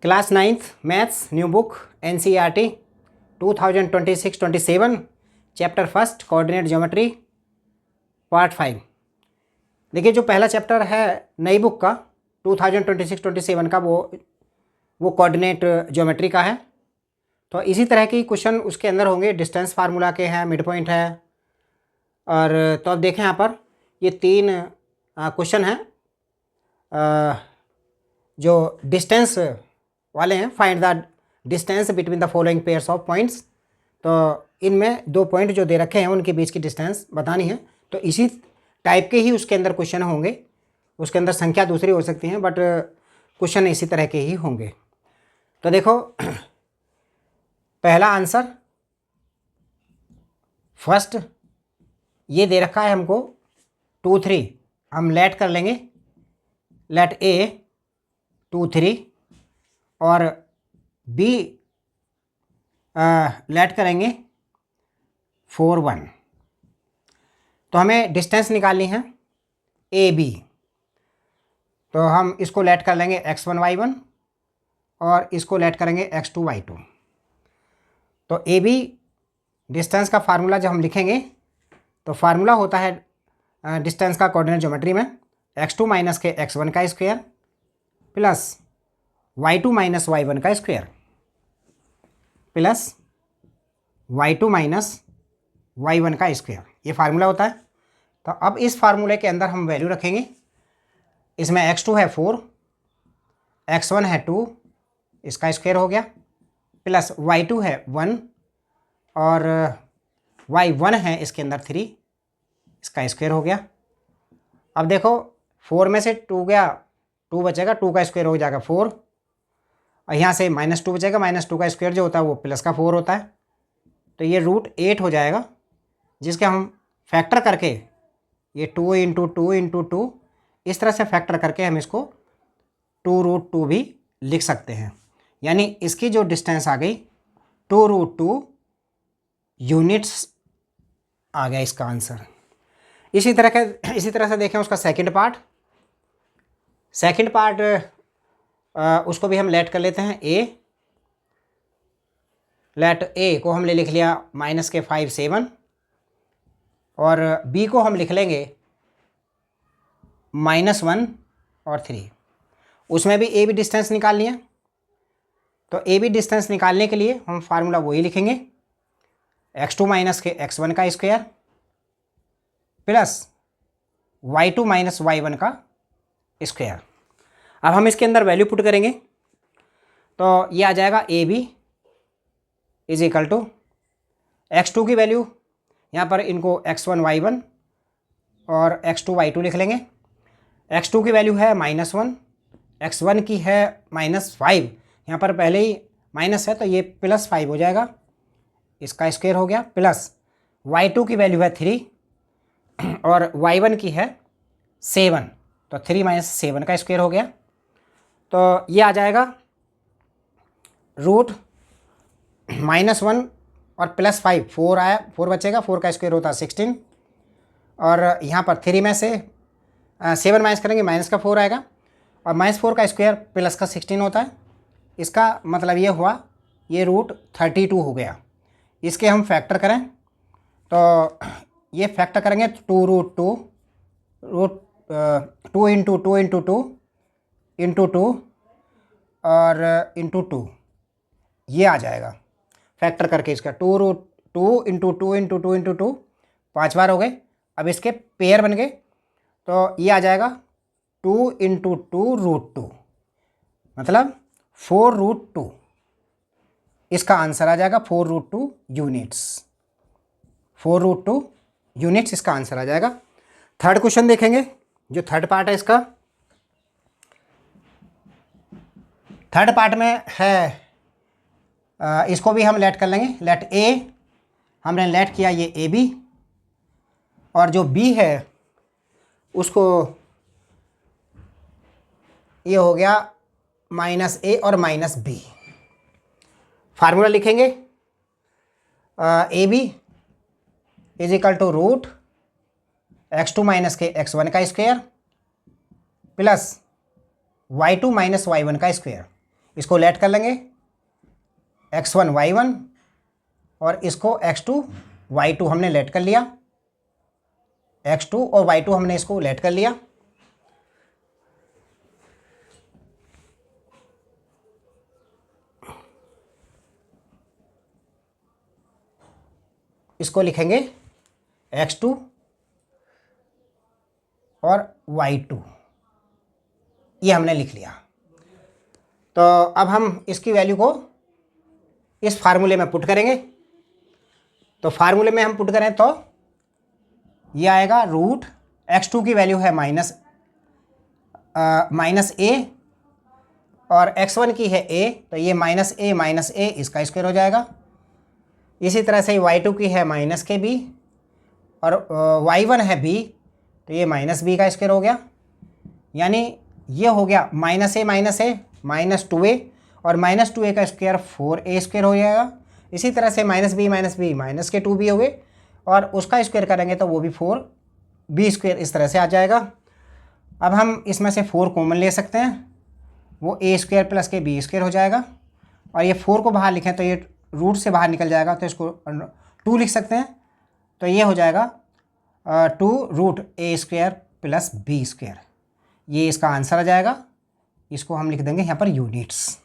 Class 9th maths new book NCERT 2026-27 chapter first coordinate geometry part 5। देखिए जो पहला chapter है नई बुक का 2026-27 का वो कोऑर्डिनेट ज्योमेट्री का है। तो इसी तरह की क्वेश्चन उसके अंदर होंगे, डिस्टेंस फार्मूला के हैं, मिड पॉइंट है। और तो अब देखें यहाँ पर ये तीन क्वेश्चन हैं जो डिस्टेंस वाले हैं। Find the distance between the following pairs of points. तो इनमें दो पॉइंट जो दे रखे हैं उनके बीच की डिस्टेंस बतानी है। तो इसी टाइप के ही उसके अंदर क्वेश्चन होंगे। उसके अंदर संख्या दूसरी हो सकती हैं बट क्वेश्चन इसी तरह के ही होंगे। तो देखो पहला आंसर फर्स्ट ये दे रखा है हमको 2 3। हम लेट कर लेंगे, लेट ए 2 3 और बी लेट करेंगे 4 1। तो हमें डिस्टेंस निकालनी है ए बी। तो हम इसको लेट कर लेंगे x1 y1 और इसको लेट करेंगे x2 y2। तो ए बी डिस्टेंस का फार्मूला जब हम लिखेंगे तो फार्मूला होता है डिस्टेंस का कोऑर्डिनेट ज्योमेट्री में x2 माइनस के x1 का square plus y2 minus y1 का square plus y2 minus y1 का स्क्वायर, ये फार्मूला होता है। तो अब इस फार्मूले के अंदर हम वैल्यू रखेंगे। इसमें x2 है 4, x1 है 2, इसका स्क्वायर हो गया, प्लस y2 है 1 और y1 है इसके अंदर 3, इसका स्क्वायर हो गया। अब देखो 4 में से 2 गया, 2 बचेगा, 2 का स्क्वायर हो जाएगा 4 और यहाँ से -2 बचेगा, -2 का स्क्वायर जो होता है वो प्लस का 4 होता है। तो ये √8 हो जाएगा, जिसके हम फैक्टर करके ये 2 × 2 × 2 इस तरह से फैक्टर करके हम इसको 2√2 भी लिख सकते हैं। यानी इसकी जो डिस्टेंस आ गई 2√2 यूनिट्स आ गया इसका आंसर। इसी तरह से देखें उसका सेकंड पार्ट उसको भी हम लेट कर लेते हैं। लेट ए को हमने लिख लिया -5 7 और बी को हम लिख लेंगे -1 और 3। उसमें भी ए बी डिस्टेंस निकालनी है। तो ए बी डिस्टेंस निकालने के लिए हम फार्मूला वही लिखेंगे x2 माइनस के x1 का square plus y2 minus y1 का स्क्वायर। अब हम इसके अंदर वैल्यू पुट करेंगे तो ये आ जाएगा A B is equal to x2 की वैल्यू, यहाँ पर इनको x1 y1 और x2 y2 लिख लेंगे। x2 की वैल्यू है -1, x1 की है -5, यहाँ पर पहले ही माइनस है तो ये +5 हो जाएगा, इसका स्क्वायर हो गया, प्लस y2 की वैल्यू है 3 और y1 की है 7, तो 3 - 7 का स्क्वायर हो गया। तो ये आ जाएगा √-1 और +5 4 आया, 4 बचेगा, 4 का स्क्वायर होता है 16 और यहाँ पर 3 में से 7 माइनस करेंगे, माइनस का 4 आएगा और -4 का स्क्वायर प्लस का 16 होता है। इसका मतलब ये हुआ ये √32 हो गया। इसके हम फैक्टर करें तो ये फैक्टर करेंगे 2√2 2 × 2 × 2 × 2 और × 2 ये आ जाएगा फैक्टर करके इसका 2√2 × 2 × 2 × 2 5 बार हो गए। अब इसके पेयर बन गए तो ये आ जाएगा 2 × 2√2 मतलब 4√2। इसका आंसर आ जाएगा 4√2 यूनिट्स। 4√2 यूनिट्स इसका आंसर आ जाएगा। थर्ड क्वेश्चन देखेंगे, जो थर्ड पार्ट है इसका। थर्ड पार्ट में है इसको भी हम लेट कर लेंगे। लेट ए हमने लेट किया ये ए बी और जो बी है उसको ये हो गया -a और -b। फार्मूला लिखेंगे A B is equal to √x2 minus के x1 का square plus y2 minus y1 का स्क्वायर। इसको लेट कर लेंगे x1 y1 और इसको x2 y2 हमने लेट कर लिया, x2 और y2 हमने इसको लेट कर लिया। इसको लिखेंगे x2 और y2, ये हमने लिख लिया। तो अब हम इसकी वैल्यू को इस फार्मूले में पुट करेंगे। तो फार्मूले में हम पुट करें तो ये आएगा रूट x2 की वैल्यू है माइनस ए और x1 की है a, तो ये माइनस ए इसका स्क्वायर हो जाएगा। इसी तरह से y2 की है माइनस के बी और y1 है b, तो ये माइनस बी का स्क्वायर हो गया। यानी ये हो गया माइनस ए माइनस 2a और माइनस 2a का स्क्वायर 4a स्क्वायर हो जाएगा। इसी तरह से माइनस बी माइनस के 2b हो गए और उसका स्क्वायर करेंगे तो वो भी 4b स्क्वायर इस तरह से आ जाएगा। अब हम इसमें से 4 कॉमन ले सकते हैं, वो a स्क्वायर प्लस के b स्क्वायर हो जाएगा। और ये 4 को बाहर लिखें तो ये रूट से बाहर निकल जाएगा, तो इसको 2 लिख सकते हैं। तो ये हो जाएगा 2 root a square plus b square, ये इसका आंसर आ जाएगा। इसको हम लिख देंगे यहाँ पर यूनिट्स।